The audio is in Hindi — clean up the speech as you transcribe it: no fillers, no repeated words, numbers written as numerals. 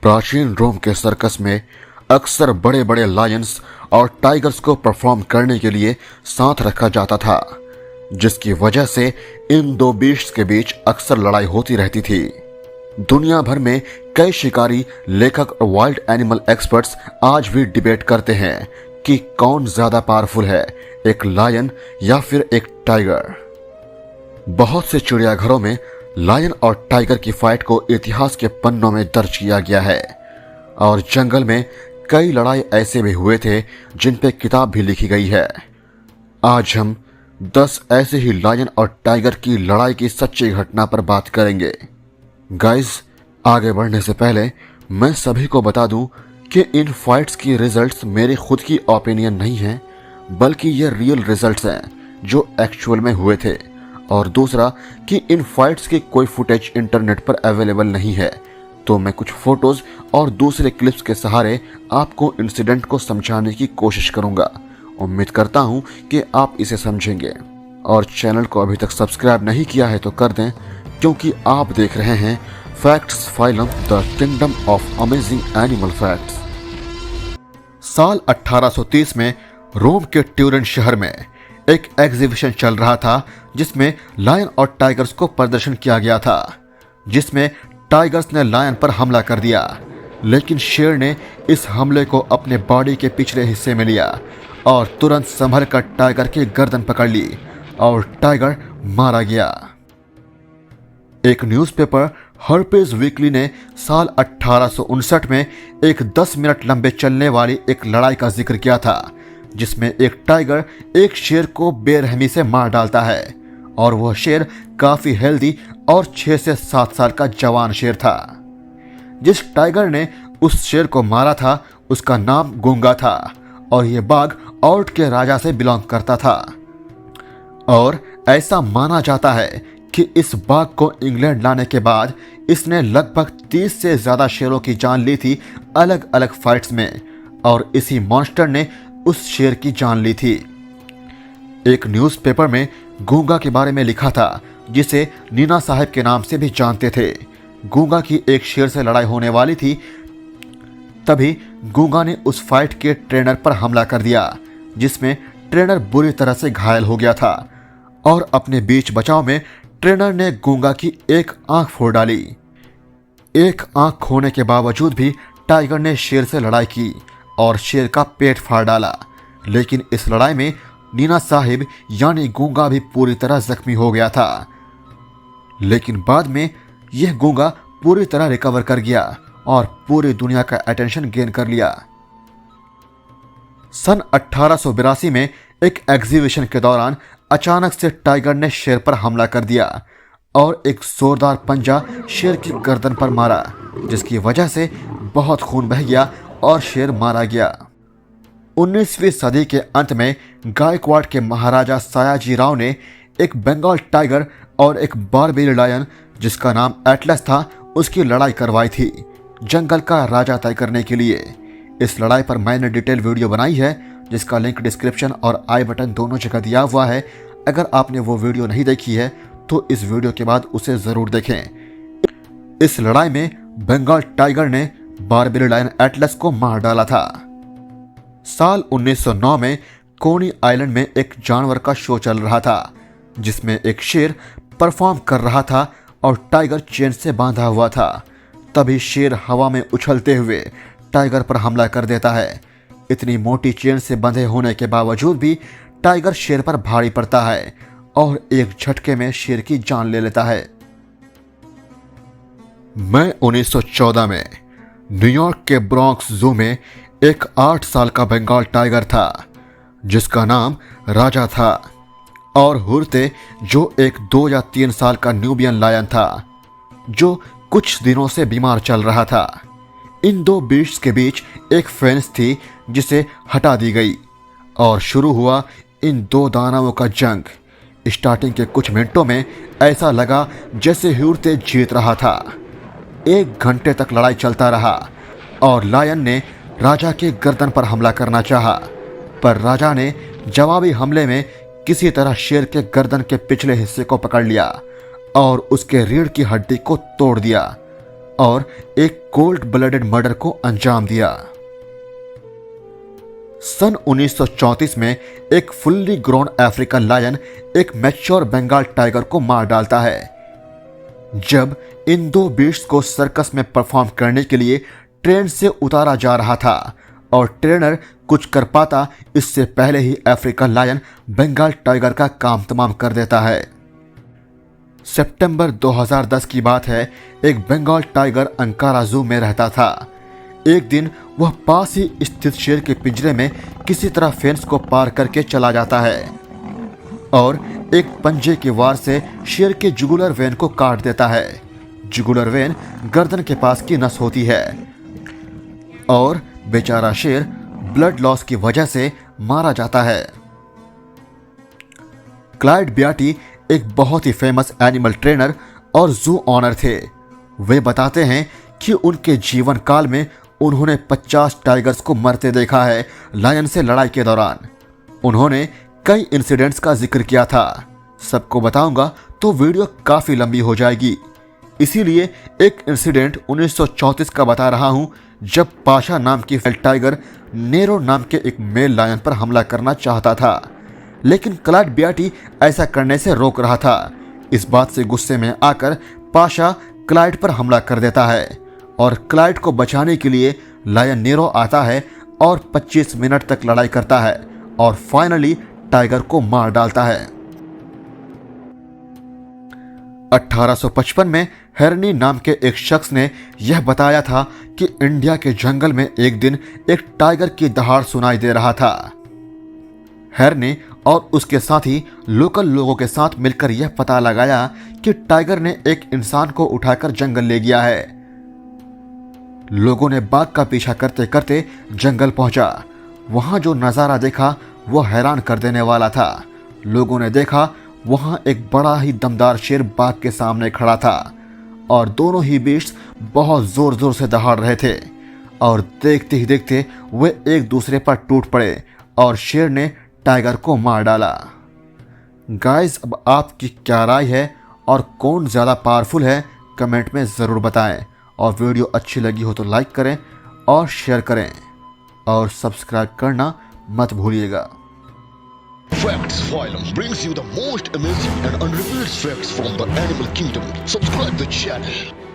प्राचीन रोम के सर्कस में अक्सर बड़े बड़े लायंस और टाइगर्स को परफॉर्म करने के लिए साथ रखा जाता था, जिसकी वजह से इन दो बीस्ट्स के बीच अक्सर लड़ाई होती रहती थी। दुनिया भर में कई शिकारी, लेखक और वाइल्ड एनिमल एक्सपर्ट्स आज भी डिबेट करते हैं कि कौन ज्यादा पावरफुल है, एक लायन या फिर एक टाइगर। बहुत से चिड़ियाघरों में लायन और टाइगर की फाइट को इतिहास के पन्नों में दर्ज किया गया है और जंगल में कई लड़ाई ऐसे भी हुए थे जिन पे किताब भी लिखी गई है। आज हम 10 ऐसे ही लायन और टाइगर की लड़ाई की सच्ची घटना पर बात करेंगे। गाइस, आगे बढ़ने से पहले मैं सभी को बता दूं कि इन फाइट्स की रिजल्ट्स मेरी खुद की ओपिनियन नहीं है, बल्कि ये रियल रिजल्ट्स हैं जो एक्चुअल में हुए थे। और दूसरा कि इन फाइट्स की कोई फुटेज इंटरनेट पर अवेलेबल नहीं है, तो मैं कुछ फोटोज और दूसरे क्लिप्स के सहारे आपको इंसिडेंट को समझाने की कोशिश करूंगा। उम्मीद करता हूं कि आप इसे समझेंगे। और चैनल को अभी तक सब्सक्राइब नहीं किया है तो कर दें, क्योंकि आप देख रहे हैं facts phylum, the kingdom of amazing animal facts. साल 1830 में रोम के ट्यूरिन शहर में एक एग्जीबिशन चल रहा था, जिसमें लायन और टाइगर्स को प्रदर्शन किया गया था। जिसमें टाइगर्स ने लायन पर हमला कर दिया, लेकिन शेर ने इस हमले को अपने बॉडी के पिछले हिस्से में लिया और तुरंत संभल कर टाइगर की गर्दन पकड़ ली और टाइगर मारा गया। एक न्यूज़पेपर हर्पेज वीकली ने साल 1859 में एक 10 मिनट लंबे चलने वाली एक लड़ाई का जिक्र किया था, जिसमें एक टाइगर एक शेर को बेरहमी से मार डालता है और वह शेर काफी हेल्दी और 6 से 7 साल का जवान शेर था। जिस टाइगर ने उस शेर को मारा था उसका नाम गूंगा था और यह बाघ औट के राजा से बिलोंग करता था। और ऐसा माना जाता है कि इस बाघ को इंग्लैंड लाने के बाद इसने लगभग 30 से ज्यादा शेरों की जान ली थी अलग अलग फाइट्स में, और इसी मॉन्स्टर ने उस शेर की जान ली थी। एक न्यूज़पेपर में गूंगा के बारे में लिखा था, जिसे नीना साहब के नाम से भी जानते थे। गूंगा की एक शेर से लड़ाई होने वाली थी, तभी गूंगा ने उस फाइट के ट्रेनर पर हमला कर दिया, जिसमें ट्रेनर बुरी तरह से घायल हो गया था और अपने बीच बचाव में ट्रेनर ने गूंगा की एक आंख फोड़ डाली। एक आंख खोने के बावजूद भी टाइगर ने शेर से लड़ाई की और शेर का पेट फाड़ डाला, लेकिन इस लड़ाई में नीना साहिब यानी गूंगा भी पूरी तरह जख्मी हो गया था। लेकिन बाद में यह गूंगा पूरी तरह रिकवर कर गया और पूरी दुनिया का अटेंशन गेन कर लिया। सन 1882 में एक एग्जीबिशन के दौरान अचानक से टाइगर ने शेर पर हमला कर दिया और एक जोरदार पंजा शेर की गर्दन पर मारा, जिसकी वजह से बहुत खून बह गया और शेर मारा गया। 19वीं सदी के अंत में गायकवाड़ के महाराजा सयाजी राव ने एक बंगाल टाइगर और एक बारबेरी लायन, जिसका नाम एटलस था, उसकी लड़ाई करवाई थी जंगल का राजा तय करने के लिए। इस लड़ाई पर मैंने डिटेल वीडियो बनाई है, जिसका लिंक डिस्क्रिप्शन और आई बटन दोनों जगह दिया हुआ है। अगर आपने वो वीडियो नहीं देखी है तो इस वीडियो के बाद उसे जरूर देखें। इस लड़ाई में बंगाल टाइगर ने बारबेरी लायन एटलस को मार डाला था। साल 1909 में कोनी आइलैंड में एक जानवर का शो चल रहा था, जिसमें एक शेर परफॉर्म कर रहा था और टाइगर चेन से बांधा हुआ था। तभी शेर हवा में उछलते हुए टाइगर पर हमला कर देता है। इतनी मोटी चेन से बंधे होने के बावजूद भी टाइगर शेर पर भारी पड़ता है और एक झटके में शेर की जान ले लेता है। मैं 1914 में न्यूयॉर्क के ब्रॉन्क्स जू में एक 8 साल का बंगाल टाइगर था, जिसका नाम राजा था, और हुरते जो एक 2 या 3 साल का न्यूबियन लायन था, जो कुछ दिनों से बीमार चल रहा था। इन दो बीस्ट्स के बीच एक फेंस थी, जिसे हटा दी गई और शुरू हुआ इन दो दानवों का जंग। स्टार्टिंग के कुछ मिनटों में ऐसा लगा जैसे हुरते जीत रहा था। 1 घंटे तक लड़ाई चलता रहा और लायन ने राजा के गर्दन पर हमला करना चाहा, पर राजा ने जवाबी हमले में किसी तरह शेर के गर्दन के पिछले हिस्से को पकड़ लिया और उसके रीढ़ की हड्डी को तोड़ दिया। और एक कोल्ड ब्लडेड मर्डर को अंजाम दिया। सन 1934 में एक फुल्ली ग्रोन अफ्रीकन लायन एक मैच्योर बंगाल टाइगर को मार डालता है। जब इन दो बीस्ट को सर्कस में परफॉर्म करने के लिए ट्रेन से उतारा जा रहा था और ट्रेनर कुछ कर पाता इससे पहले ही अफ्रीकन लायन बंगाल टाइगर का काम तमाम कर देता है। सितंबर 2010 की बात है। एक बंगाल टाइगर अंकारा जू में रहता था। एक दिन वह पास ही स्थित शेर के पिंजरे में किसी तरह फेंस को पार करके चला जाता है और एक पंजे के वार से शेर के जुगुलर वेन को काट देता है। जुगुलर वेन गर्दन के पास की नस होती है और बेचारा शेर ब्लड लॉस की वजह से मारा जाता है। क्लाइड बियाटी एक बहुत ही फेमस एनिमल ट्रेनर और जू ऑनर थे। वे बताते हैं कि उनके जीवन काल में उन्होंने 50 टाइगर्स को मरते देखा है लायन से लड़ाई के दौरान। उन्होंने कई इंसिडेंट्स का जिक्र किया था। सबको बताऊंगा तो वीडियो काफी लंबी हो जाएगी, इसीलिए एक इंसिडेंट 1934 का बता रहा हूं, जब पाशा नाम की टाइगर नेरो नाम के एक मेल लायन पर हमला करना चाहता था, लेकिन क्लाइड बियाटी ऐसा करने से रोक रहा था। इस बात से गुस्से में आकर पाशा क्लाइड पर हमला कर देता है और क्लाइड को बचाने के लिए लायन नेरो आता है और 25 मिनट तक लड़ाई करता है और फाइनली टाइगर को मार डालता है। 1855 में हेरनी नाम के एक शख्स ने यह बताया था कि इंडिया के जंगल में एक दिन एक टाइगर की दहाड़ सुनाई दे रहा था। हेरनी और उसके साथी लोकल लोगों के साथ मिलकर यह पता लगाया कि टाइगर ने एक इंसान को उठाकर जंगल ले गया है। लोगों ने बाघ का पीछा करते करते जंगल पहुंचा। वहां जो नजारा देखा वो हैरान कर देने वाला था। लोगों ने देखा वहां एक बड़ा ही दमदार शेर बाघ के सामने खड़ा था और दोनों ही बीस्ट बहुत जोर जोर से दहाड़ रहे थे और देखते ही देखते वे एक दूसरे पर टूट पड़े और शेर ने टाइगर को मार डाला। गाइस, अब आपकी क्या राय है और कौन ज़्यादा पावरफुल है, कमेंट में ज़रूर बताएं और वीडियो अच्छी लगी हो तो लाइक करें और शेयर करें और सब्सक्राइब करना मत भूलिएगा। Facts Phylum brings you the most amazing and unrevealed facts from the animal kingdom. Subscribe the channel.